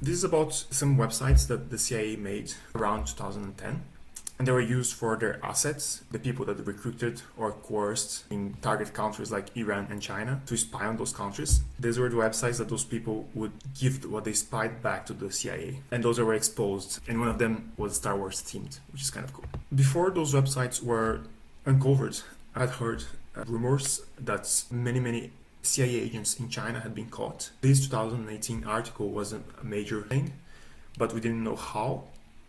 This is about some websites that the CIA made around 2010. And they were used for their assets, the people that they recruited or coerced in target countries like Iran and China to spy on those countries. These were the websites that those people would give what they spied back to the CIA. And those were exposed. And one of them was Star Wars themed, which is kind of cool. Before those websites were uncovered, I'd heard rumors that many CIA agents in China had been caught. This 2018 article was a major thing, but we didn't know how.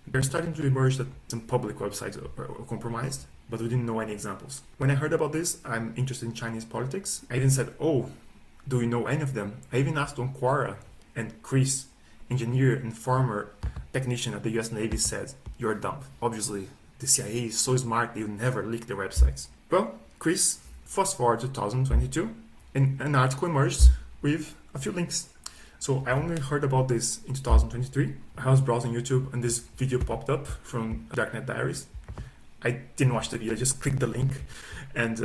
They're starting to emerge that some public websites are compromised, but we didn't know any examples. When I heard about this, I'm interested in Chinese politics. I even said, oh, do we know any of them? I even asked on Quora, and Chris, engineer and former technician at the US Navy, said, you're dumb. Obviously, the CIA is so smart they would never leak their websites. Well, Chris, fast forward to 2022, and an article emerged with a few links. So I only heard about this in 2023. I was browsing YouTube and this video popped up from Darknet Diaries. I didn't watch the video, I just clicked the link and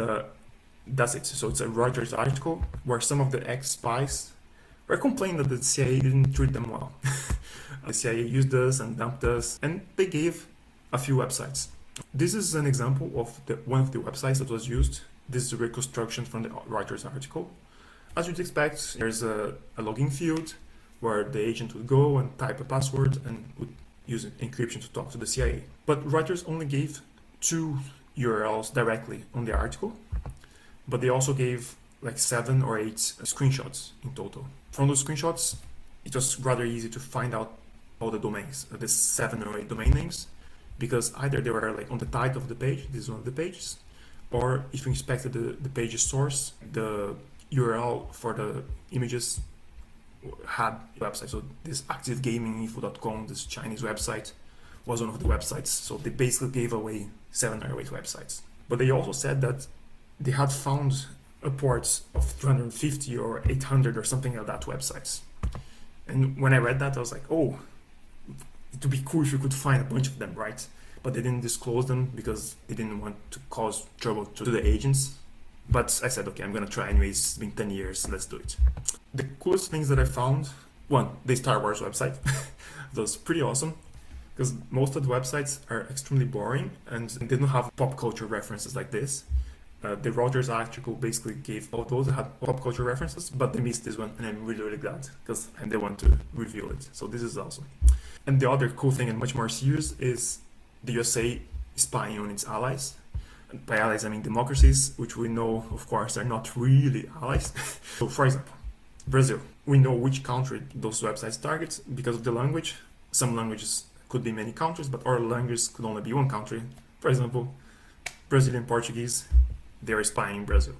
that's it. So it's a Reuters article where some of the ex-spies were complaining that the CIA didn't treat them well. The CIA used us and dumped us, and they gave a few websites. This is an example of one of the websites that was used. This is a reconstruction from the Reuters article. As you'd expect, there's a login field where the agent would go and type a password and would use encryption to talk to the CIA. But Reuters only gave 2 URLs directly on the article, but they also gave like 7 or 8 screenshots in total. From those screenshots, it was rather easy to find out all the domains, the 7 or 8 domain names, because either they were like on the title of the page, this is one of the pages, or if you inspected the page's source, the URL for the images had a website. So this activegaminginfo.com, this Chinese website, was one of the websites. So they basically gave away 7 or 8 websites. But they also said that they had found upwards of 350 or 800 or something like that websites. And when I read that, I was like, oh, it would be cool if you could find a bunch of them, right? But they didn't disclose them because they didn't want to cause trouble to the agents. But I said, okay, I'm gonna try anyways. It's been 10 years, let's do it. The coolest things that I found, one, the Star Wars website. That was pretty awesome because most of the websites are extremely boring and they don't have pop culture references like this. The Reuters article basically gave all those that had pop culture references, but they missed this one, and I'm really glad because they want to reveal it. So this is awesome. And the other cool thing and much more serious is the USA spying on its allies. And by allies, I mean democracies, which we know, of course, are not really allies. So, for example, Brazil. We know which country those websites target because of the language. Some languages could be many countries, but our language could only be one country. For example, Brazilian Portuguese, they are spying in Brazil.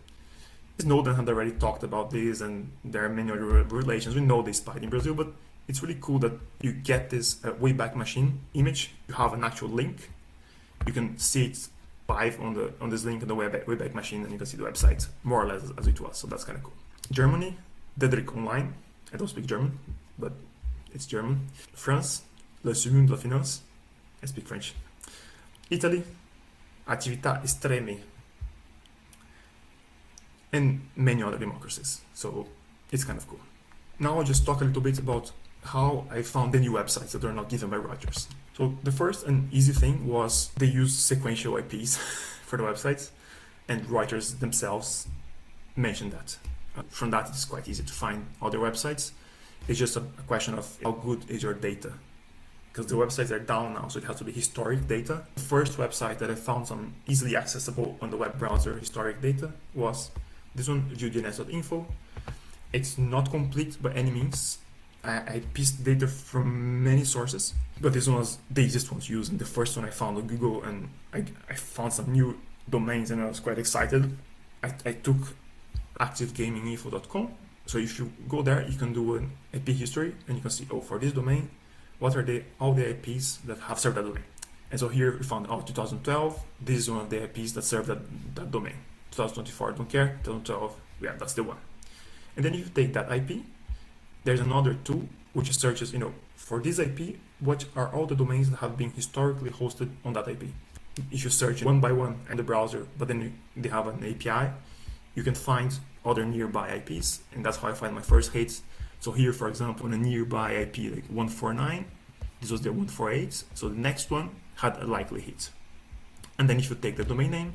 Snowden had already talked about this, and there are many other relations. We know they spied in Brazil, but it's really cool that you get this Wayback Machine image. You have an actual link. You can see it live on this link on the Wayback Machine, and you can see the website more or less as it was. So that's kind of cool. Germany, Dedrick Online. I don't speak German, but it's German. France, Le Summum de la Finance. I speak French. Italy, Attività Estreme. And many other democracies. So it's kind of cool. Now I'll just talk a little bit about how I found the new websites that are not given by Reuters. So the first and easy thing was they used sequential IPs for the websites, and Reuters themselves mentioned that. From that, it's quite easy to find other websites. It's just a question of how good is your data. Because the websites are down now, so it has to be historic data. The first website that I found some easily accessible on the web browser historic data was this one, viewdns.info. It's not complete by any means. I pieced data from many sources, but this one was the easiest one to use, and the first one I found on Google, and I found some new domains and I was quite excited. I took activegaminginfo.com. So if you go there, you can do an IP history and you can see, oh, for this domain, what are all the IPs that have served that domain? And so here we found 2012, this is one of the IPs that served that domain. 2024, don't care, 2012, yeah, that's the one. And then if you take that IP, there's another tool which searches, for this IP, what are all the domains that have been historically hosted on that IP? If you search one by one in the browser, but then they have an API, you can find other nearby IPs, and that's how I find my first hits. So here, for example, on a nearby IP like 149, this was the 148. So the next one had a likely hit. And then if you take the domain name,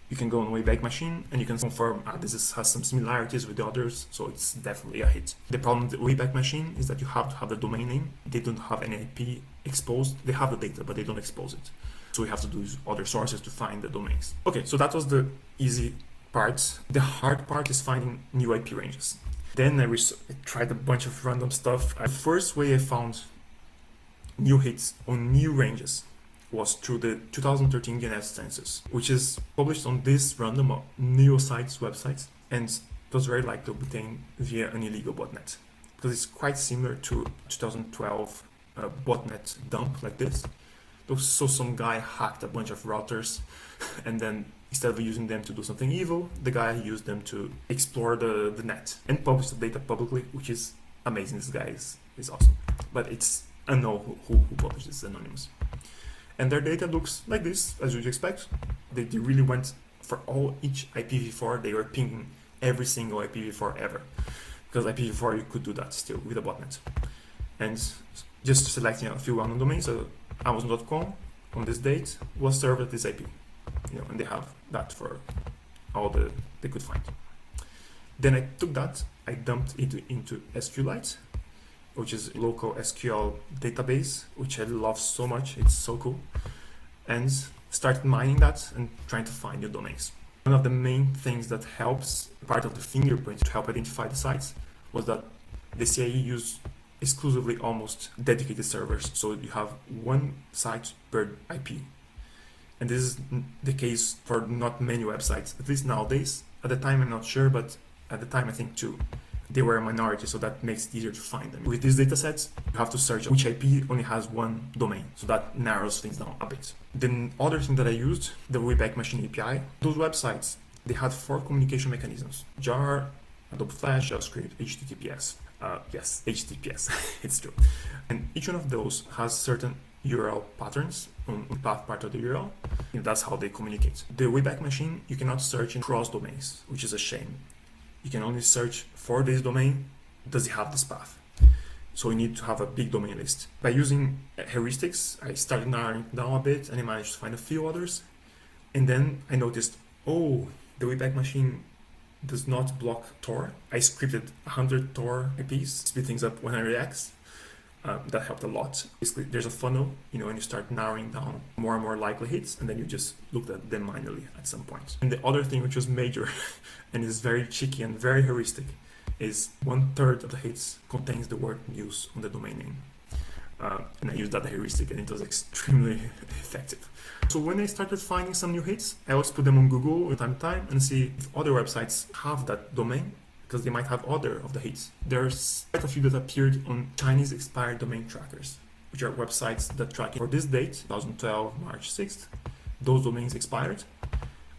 you can go on Wayback Machine and you can confirm has some similarities with the others, so it's definitely a hit. The problem with the Wayback Machine is that you have to have the domain name. They don't have any IP exposed. They have the data, but they don't expose it. So we have to use other sources to find the domains. Okay, so that was the easy part. The hard part is finding new IP ranges. Then I tried a bunch of random stuff. The first way I found new hits on new ranges was through the 2013 Guinness census, which is published on this random neosites website, and it was very likely to obtain via an illegal botnet, because it's quite similar to 2012 botnet dump like this. So some guy hacked a bunch of routers, and then instead of using them to do something evil, the guy used them to explore the net and publish the data publicly, which is amazing. This guy is awesome, but it's unknown who published this, anonymous. And their data looks like this, as you'd expect. They really went for each IPv4. They were pinging every single IPv4 ever, because IPv4 you could do that still with a botnet. And just selecting a few well-known domains, so Amazon.com on this date was served at this IP, and they have that for all they could find. Then I took that, I dumped it into SQLite, which is a local SQL database, which I love so much. It's so cool. And started mining that and trying to find new domains. One of the main things that helps, part of the fingerprint to help identify the sites, was that the CIE used exclusively almost dedicated servers. So you have one site per IP. And this is the case for not many websites, at least nowadays. At the time, I'm not sure, but at the time, I think too. They were a minority, so that makes it easier to find them. With these datasets, you have to search which IP only has one domain, so that narrows things down a bit. The other thing that I used, the Wayback Machine API, those websites, they had 4 communication mechanisms: JAR, Adobe Flash, JavaScript, HTTPS. Yes, HTTPS, it's true. And each one of those has certain URL patterns on the path part of the URL, and that's how they communicate. The Wayback Machine, you cannot search in cross domains, which is a shame. You can only search for this domain, does it have this path? So you need to have a big domain list. By using heuristics, I started narrowing it down a bit and I managed to find a few others. And then I noticed, the Wayback Machine does not block Tor. I scripted 100 Tor IPs, speed things up 100x. That helped a lot. Basically, there's a funnel, and you start narrowing down more and more likely hits, and then you just looked at them manually at some point. And the other thing, which was major and is very cheeky and very heuristic, is 1/3 of the hits contains the word news on the domain name. And I used that heuristic, and it was extremely effective. So when I started finding some new hits, I always put them on Google from time to time and see if other websites have that domain, because they might have other of the hits. There's quite a few that appeared on Chinese expired domain trackers, which are websites that track for this date, 2012, March 6th. Those domains expired.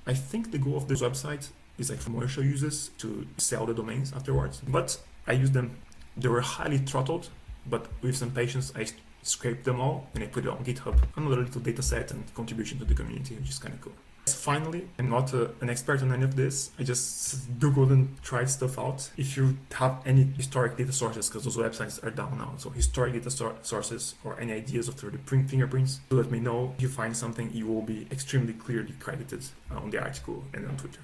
I think the goal of this website is like commercial uses to sell the domains afterwards, but I used them. They were highly throttled, but with some patience, I scraped them all and I put it on GitHub. Another little data set and contribution to the community, which is kind of cool. Finally, I'm not an expert on any of this. I just Googled and tried stuff out. If you have any historic data sources, because those websites are down now, so historic data sources or any ideas of 3D fingerprints, do let me know. If you find something, you will be extremely clearly credited on the article and on Twitter.